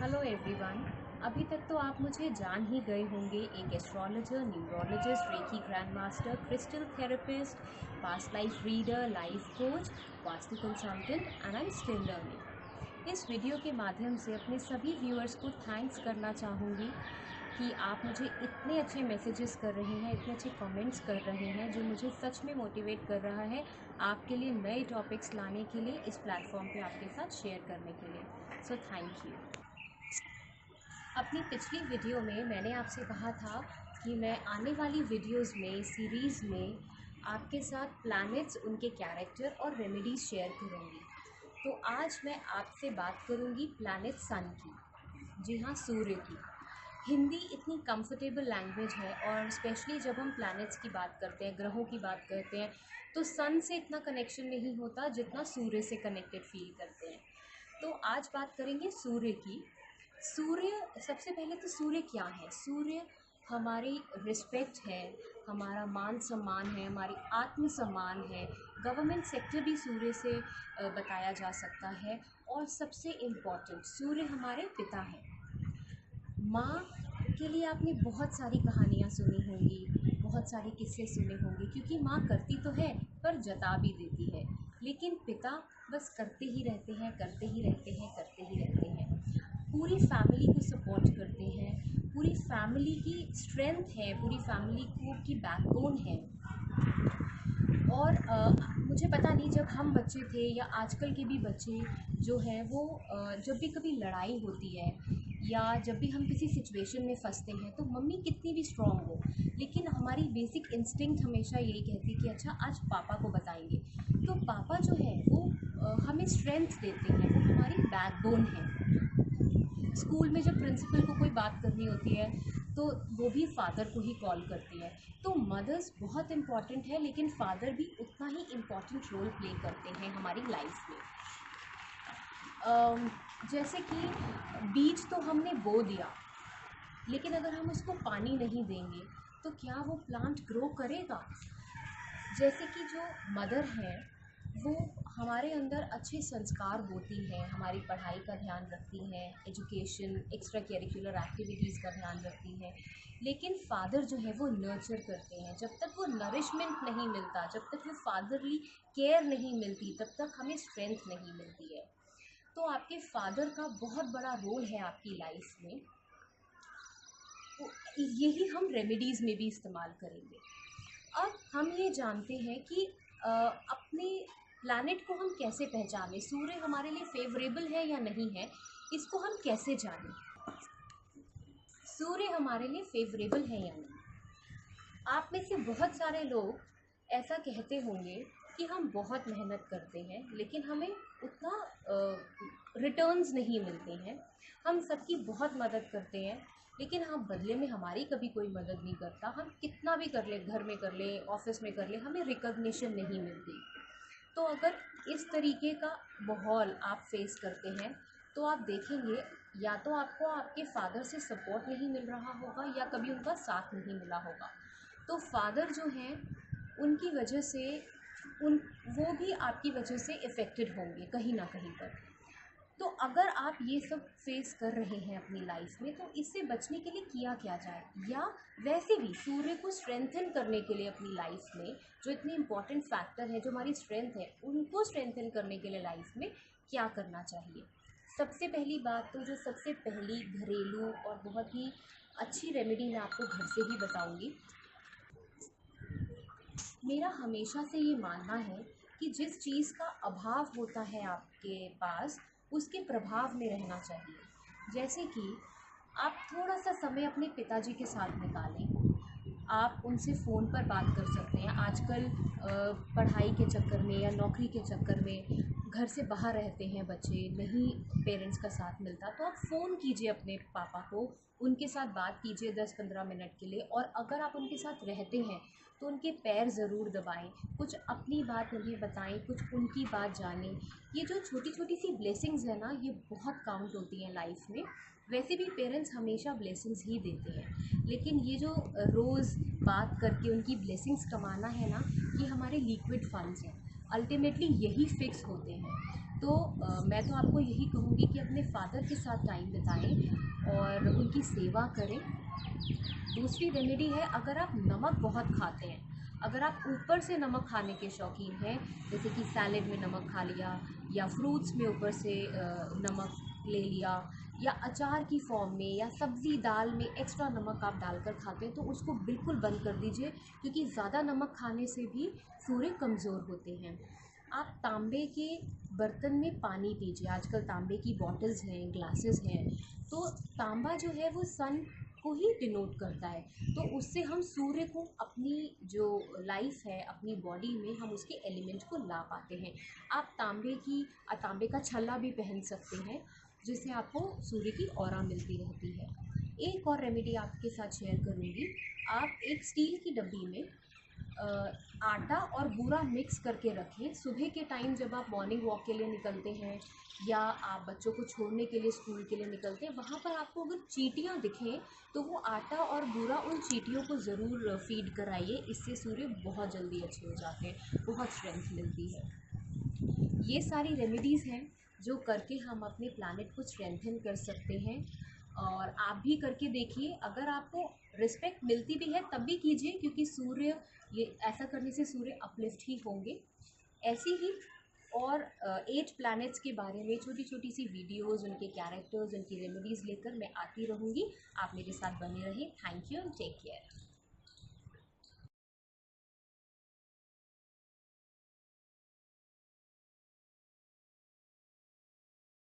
Hello everyone. अभी तक तो आप मुझे जान ही गए होंगे, एक astrologer, neurologist, reiki grand master, crystal therapist, past life reader, life coach, vastu consultant and I am still learning. इस वीडियो के माध्यम से अपने सभी व्यूअर्स को थैंक्स करना चाहूँगी कि आप मुझे इतने अच्छे मैसेजेस कर रहे हैं, इतने अच्छे कमेंट्स कर रहे हैं, जो मुझे सच में मोटिवेट कर रहा है आपके लिए नए टॉपिक्स लाने के लिए, इस प्लेटफॉर्म पे आपके साथ शेयर करने के लिए। So thank you. अपनी पिछली वीडियो में मैंने आपसे कहा था कि मैं आने वाली वीडियोस में, सीरीज़ में आपके साथ प्लैनेट्स, उनके कैरेक्टर और रेमेडीज़ शेयर करूँगी। तो आज मैं आपसे बात करूँगी प्लैनेट सन की। जी हाँ, सूर्य की। हिंदी इतनी कंफर्टेबल लैंग्वेज है और स्पेशली जब हम प्लैनेट्स की बात करते हैं, ग्रहों की बात करते हैं, तो सन से इतना कनेक्शन नहीं होता जितना सूर्य से कनेक्टेड फील करते हैं। तो आज बात करेंगे सूर्य की। सूर्य, सबसे पहले तो सूर्य क्या है? सूर्य हमारी रिस्पेक्ट है, हमारा मान सम्मान है, हमारी आत्मसम्मान है। गवर्नमेंट सेक्टर भी सूर्य से बताया जा सकता है। और सबसे इम्पॉर्टेंट, सूर्य हमारे पिता हैं। माँ के लिए आपने बहुत सारी कहानियाँ सुनी होंगी, बहुत सारे किस्से सुने होंगे, क्योंकि माँ करती तो है पर जता भी देती है। लेकिन पिता बस करते ही रहते हैं, करते ही रहते हैं, करते ही रहते हैं। पूरी फैमिली को सपोर्ट करते हैं, पूरी फैमिली की स्ट्रेंथ है, पूरी फैमिली को की बैकबोन है। और मुझे पता नहीं, जब हम बच्चे थे या आजकल के भी बच्चे जो हैं वो जब भी कभी लड़ाई होती है या जब भी हम किसी सिचुएशन में फंसते हैं, तो मम्मी कितनी भी स्ट्रांग हो, लेकिन हमारी बेसिक इंस्टिंक्ट हमेशा यही कहती है कि अच्छा आज पापा को बताएंगे। तो पापा जो है वो हमें स्ट्रेंथ देते हैं, वो हमारी बैकबोन है। स्कूल में जब प्रिंसिपल को कोई बात करनी होती है तो वो भी फादर को ही कॉल करती है। तो मदर्स बहुत इम्पॉर्टेंट है, लेकिन फादर भी उतना ही इम्पॉर्टेंट रोल प्ले करते हैं हमारी लाइफ में। जैसे कि बीज तो हमने बो दिया, लेकिन अगर हम उसको पानी नहीं देंगे तो क्या वो प्लांट ग्रो करेगा? जैसे कि जो मदर हैं वो हमारे अंदर अच्छे संस्कार बोती हैं, हमारी पढ़ाई का ध्यान रखती हैं, एजुकेशन, एक्स्ट्रा करिकुलर एक्टिविटीज़ का ध्यान रखती हैं। लेकिन फादर जो है वो नर्चर करते हैं। जब तक वो नरिशमेंट नहीं मिलता, जब तक वो फादरली केयर नहीं मिलती, तब तक हमें स्ट्रेंथ नहीं मिलती है। तो आपके फादर का बहुत बड़ा रोल है आपकी लाइफ में। तो यही हम रेमेडीज़ में भी इस्तेमाल करेंगे। अब हम ये जानते हैं कि अपने प्लैनेट को हम कैसे पहचानें, सूर्य हमारे लिए फेवरेबल है या नहीं है, इसको हम कैसे जानें? सूर्य हमारे लिए फेवरेबल है या नहीं? आप में से बहुत सारे लोग ऐसा कहते होंगे कि हम बहुत मेहनत करते हैं लेकिन हमें उतना रिटर्न्स नहीं मिलते हैं। हम सबकी बहुत मदद करते हैं लेकिन हाँ, बदले में हमारी कभी कोई मदद नहीं करता। हम कितना भी कर ले, घर में कर ले, ऑफिस में कर ले, हमें रिकॉग्निशन नहीं मिलती। तो अगर इस तरीके का माहौल आप फेस करते हैं तो आप देखेंगे, या तो आपको आपके फादर से सपोर्ट नहीं मिल रहा होगा या कभी उनका साथ नहीं मिला होगा। तो फादर जो हैं उनकी वजह से, उन वो भी आपकी वजह से इफ़ेक्टेड होंगे कहीं ना कहीं पर। तो अगर आप ये सब फेस कर रहे हैं अपनी लाइफ में, तो इससे बचने के लिए किया क्या जाए, या वैसे भी सूर्य को स्ट्रेंथन करने के लिए अपनी लाइफ में जो इतने इम्पॉर्टेंट फैक्टर है, जो हमारी स्ट्रेंथ है, उनको स्ट्रेंथन करने के लिए लाइफ में क्या करना चाहिए? सबसे पहली बात, तो जो सबसे पहली घरेलू और बहुत ही अच्छी रेमेडी मैं आपको घर से ही बताऊंगी। मेरा हमेशा से ये मानना है कि जिस चीज़ का अभाव होता है आपके पास, उसके प्रभाव में रहना चाहिए। जैसे कि आप थोड़ा सा समय अपने पिताजी के साथ निकालें, आप उनसे फ़ोन पर बात कर सकते हैं। आजकल पढ़ाई के चक्कर में या नौकरी के चक्कर में घर से बाहर रहते हैं बच्चे, नहीं पेरेंट्स का साथ मिलता, तो आप फ़ोन कीजिए अपने पापा को, उनके साथ बात कीजिए 10-15 मिनट के लिए। और अगर आप उनके साथ रहते हैं तो उनके पैर ज़रूर दबाएं, कुछ अपनी बात उन्हें बताएं, कुछ उनकी बात जानें। ये जो छोटी छोटी सी ब्लेसिंग्स है ना, ये बहुत काउंट होती हैं लाइफ में। वैसे भी पेरेंट्स हमेशा ब्लेसिंग्स ही देते हैं, लेकिन ये जो रोज़ बात करके उनकी ब्लेसिंग्स कमाना है ना, ये हमारे लिक्विड फंड्स हैं। अल्टीमेटली यही फिक्स होते हैं। तो मैं तो आपको यही कहूँगी कि अपने फादर के साथ टाइम बिताएं और उनकी सेवा करें। दूसरी रेमेडी है, अगर आप नमक बहुत खाते हैं, अगर आप ऊपर से नमक खाने के शौकीन हैं, जैसे कि सैलेड में नमक खा लिया या फ्रूट्स में ऊपर से नमक ले लिया, या अचार की फॉर्म में या सब्ज़ी दाल में एक्स्ट्रा नमक आप डालकर खाते हैं, तो उसको बिल्कुल बंद कर दीजिए, क्योंकि ज़्यादा नमक खाने से भी सूर्य कमज़ोर होते हैं। आप तांबे के बर्तन में पानी पीजिए। आजकल तांबे की बॉटल्स हैं, ग्लासेस हैं। तो तांबा जो है वो सन को ही डिनोट करता है, तो उससे हम सूर्य को अपनी जो लाइफ है अपनी बॉडी में हम उसके एलिमेंट को ला पाते हैं। आप तांबे का छल्ला भी पहन सकते हैं, जिससे आपको सूर्य की ऑरा मिलती रहती है। एक और रेमेडी आपके साथ शेयर करूँगी। आप एक स्टील की डब्बी में आटा और बूरा मिक्स करके रखें। सुबह के टाइम जब आप मॉर्निंग वॉक के लिए निकलते हैं या आप बच्चों को छोड़ने के लिए स्कूल के लिए निकलते हैं, वहाँ पर आपको अगर चींटियाँ दिखें तो वो आटा और बूरा उन चींटियों को ज़रूर फीड कराइए। इससे सूर्य बहुत जल्दी अच्छे हो जाते हैं, बहुत स्ट्रेंथ मिलती है। ये सारी रेमेडीज़ हैं जो करके हम अपने प्लानट को स्ट्रेंथन कर सकते हैं, और आप भी करके देखिए। अगर आपको रिस्पेक्ट मिलती भी है तब भी कीजिए, क्योंकि सूर्य, ये ऐसा करने से सूर्य अपलिफ्ट ही होंगे। ऐसी ही और 8 प्लैनेट्स के बारे में छोटी छोटी सी वीडियोज़, उनके कैरेक्टर्स, उनकी रेमेडीज़ लेकर मैं आती रहूँगी। आप मेरे साथ बने रहें। Thank you, take care.